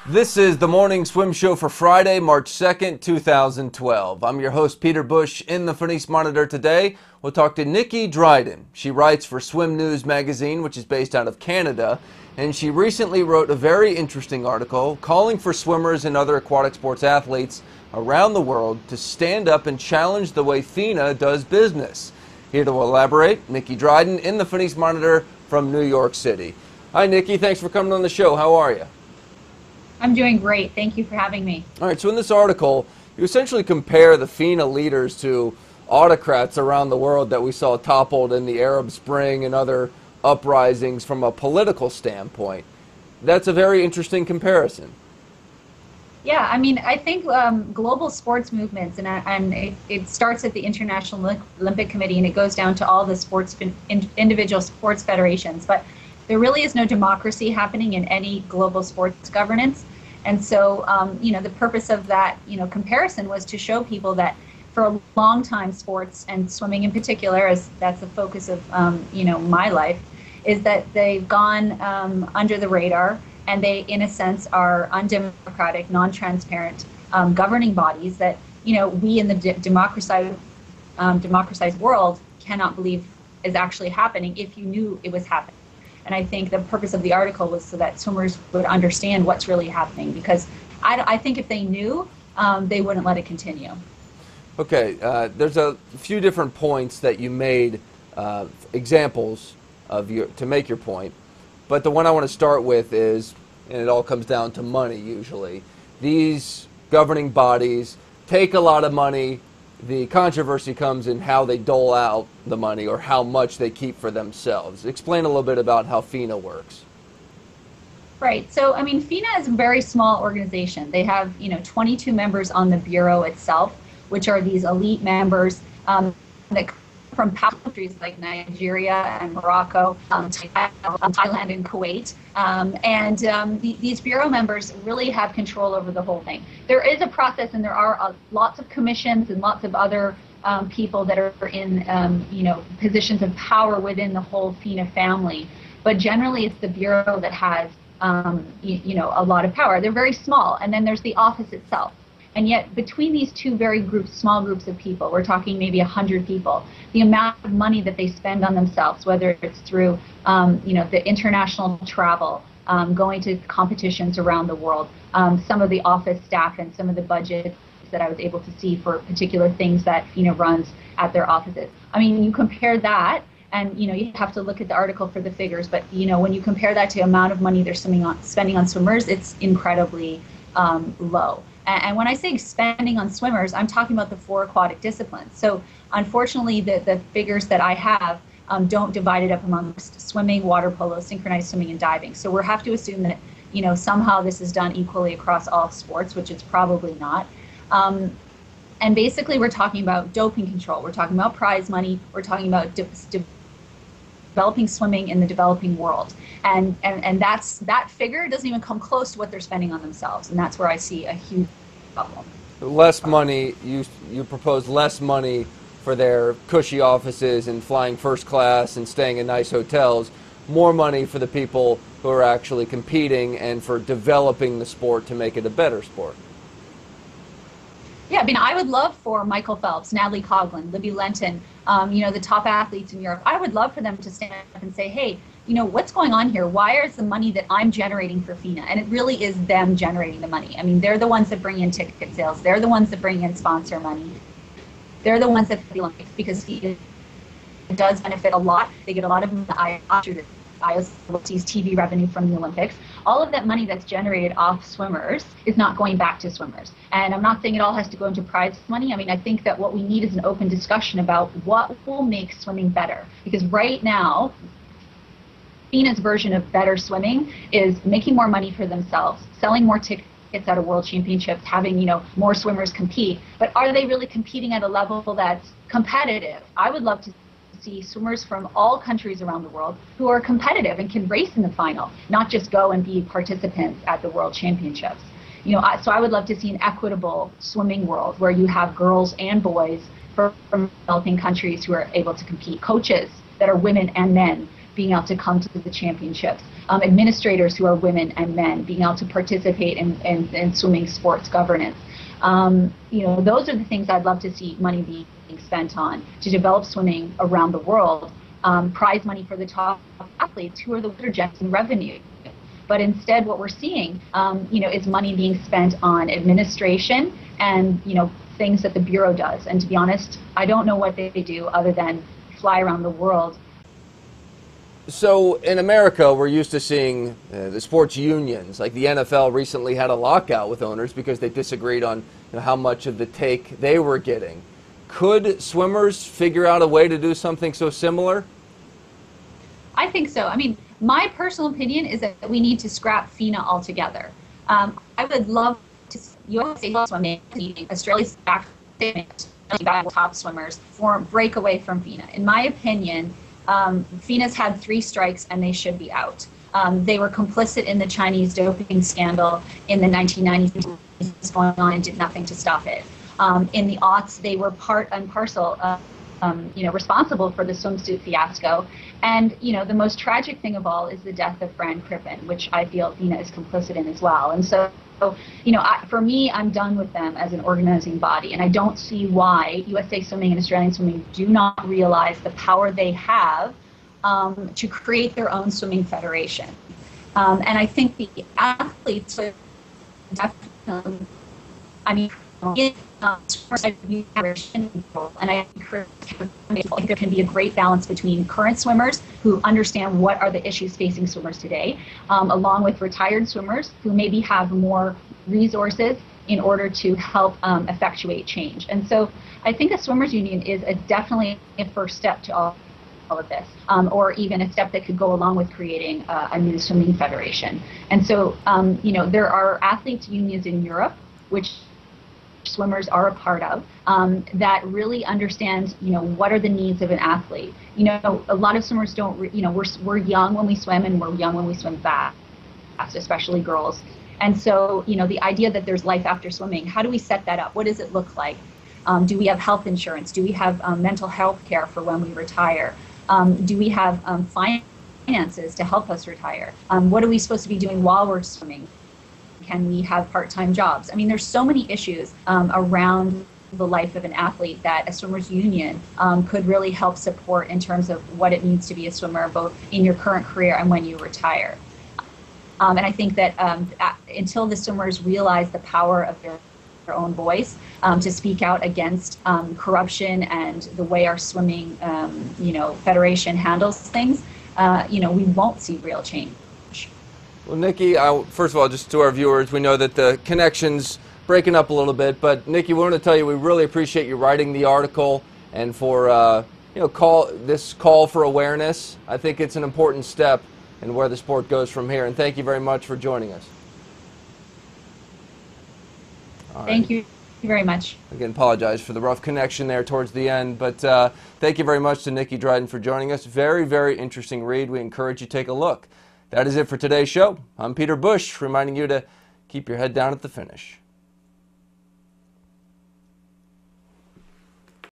This is the Morning Swim Show for Friday, March 2nd, 2012. I'm your host, Peter Bush. In the FINA Monitor today, we'll talk to Nikki Dryden. She writes for SwimNews magazine, which is based out of Canada, and she recently wrote a very interesting article calling for swimmers and other aquatic sports athletes around the world to stand up and challenge the way FINA does business. Here to elaborate, Nikki Dryden in the FINA Monitor from New York City. Hi, Nikki. Thanks for coming on the show. How are you? I'm doing great. Thank you for having me. All right, so in this article, you essentially compare the FINA leaders to autocrats around the world that we saw toppled in the Arab Spring and other uprisings from a political standpoint. That's a very interesting comparison. Yeah, I mean, I think global sports movements, and it starts at the International Olympic Committee and it goes down to all the individual sports federations, but there really is no democracy happening in any global sports governance. And so, the purpose of that, comparison was to show people that for a long time, sports and swimming in particular, as that's the focus of, my life, is that they've gone under the radar and they, in a sense, are undemocratic, non-transparent governing bodies that, we in the democratized world cannot believe is actually happening if you knew it was happening. And I think the purpose of the article was so that swimmers would understand what's really happening, because I think if they knew, they wouldn't let it continue. Okay, there's a few different points that you made, examples of to make your point. But the one I want to start with is, and it all comes down to money usually, these governing bodies take a lot of money. The controversy comes in how they dole out the money or how much they keep for themselves. Explain a little bit about how FINA works. Right. So, I mean, FINA is a very small organization. They have, 22 members on the bureau itself, which are these elite members that come from countries like Nigeria and Morocco, Thailand and Kuwait. These bureau members really have control over the whole thing. There is a process, and there are lots of commissions and lots of other people that are in, positions of power within the whole FINA family. But generally, it's the bureau that has, a lot of power. They're very small, and then there's the office itself. And yet, between these two very small groups of people, we're talking maybe 100 people, the amount of money that they spend on themselves, whether it's through, the international travel, going to competitions around the world, some of the office staff and some of the budgets that I was able to see for particular things that FINA runs at their offices. I mean, you compare that, and you have to look at the article for the figures, but when you compare that to the amount of money they're spending on swimmers, it's incredibly low. And when I say spending on swimmers, I'm talking about the 4 aquatic disciplines. So unfortunately, the figures that I have don't divide it up amongst swimming, water polo, synchronized swimming, and diving. So we'll have to assume that, somehow this is done equally across all sports, which it's probably not. And basically, we're talking about doping control. We're talking about prize money. We're talking about developing swimming in the developing world. And that figure doesn't even come close to what they're spending on themselves. And that's where I see a huge problem. Less money, you propose less money for their cushy offices and flying first class and staying in nice hotels, more money for the people who are actually competing and for developing the sport to make it a better sport. Yeah, I mean, I would love for Michael Phelps, Natalie Coughlin, Libby Lenton, the top athletes in Europe. I would love for them to stand up and say, hey, what's going on here? Why is the money that I'm generating for FINA? And it really is them generating the money. I mean, they're the ones that bring in ticket sales. They're the ones that bring in sponsor money. They're the ones that the Olympics, because it does benefit a lot. They get a lot of IOC's TV revenue from the Olympics. All of that money that's generated off swimmers is not going back to swimmers. And I'm not saying it all has to go into prize money. I mean, I think that what we need is an open discussion about what will make swimming better. Because right now, FINA's version of better swimming is making more money for themselves, selling more tickets at a world championships, having more swimmers compete. But are they really competing at a level that's competitive? I would love to see swimmers from all countries around the world who are competitive and can race in the final, not just go and be participants at the world championships. So I would love to see an equitable swimming world where you have girls and boys from developing countries who are able to compete, coaches that are women and men, being able to come to the championships, administrators who are women and men being able to participate in swimming sports governance. Those are the things I'd love to see money being spent on to develop swimming around the world. Prize money for the top athletes who are the leader generating revenue. But instead, what we're seeing, is money being spent on administration and, things that the Bureau does. And to be honest, I don't know what they do other than fly around the world. So in America, we're used to seeing the sports unions, like the NFL recently had a lockout with owners because they disagreed on how much of the take they were getting. Could swimmers figure out a way to do something so similar? I think so. I mean, my personal opinion is that we need to scrap FINA altogether. I would love to see USA swimming, Australia's back top swimmers break away from FINA. In my opinion, FINA's had 3 strikes and they should be out. They were complicit in the Chinese doping scandal in the 1990s going on and did nothing to stop it. In the aughts, they were part and parcel responsible for the swimsuit fiasco. And, the most tragic thing of all is the death of Fran Crippen, which I feel FINA is complicit in as well. And so, for me, I'm done with them as an organizing body. And I don't see why USA Swimming and Australian Swimming do not realize the power they have to create their own swimming federation. And I think the athletes definitely, and I think there can be a great balance between current swimmers who understand what are the issues facing swimmers today, along with retired swimmers who maybe have more resources in order to help effectuate change. And so I think a swimmers union is definitely a first step to all of this, or even a step that could go along with creating a new swimming federation. And so, there are athletes unions in Europe, which swimmers are a part of, that really understand, what are the needs of an athlete. A lot of swimmers don't, we're young when we swim, and we're young when we swim fast, especially girls. And so, the idea that there's life after swimming, how do we set that up? What does it look like? Do we have health insurance? Do we have mental health care for when we retire? Do we have finances to help us retire? What are we supposed to be doing while we're swimming? Can we have part-time jobs? I mean, there's so many issues around the life of an athlete that a swimmers union could really help support in terms of what it means to be a swimmer, both in your current career and when you retire. And I think that until the swimmers realize the power of their own voice to speak out against corruption and the way our swimming, federation handles things, we won't see real change. Well, Nikki, first of all, just to our viewers, we know that the connection's breaking up a little bit, but Nikki, we want to tell you we really appreciate you writing the article and for this call for awareness. I think it's an important step in where the sport goes from here, and thank you very much for joining us. Thank you very much. Again, apologize for the rough connection there towards the end, but thank you very much to Nikki Dryden for joining us. Very, very interesting read. We encourage you to take a look. That is it for today's show. I'm Peter Bush, reminding you to keep your head down at the finish.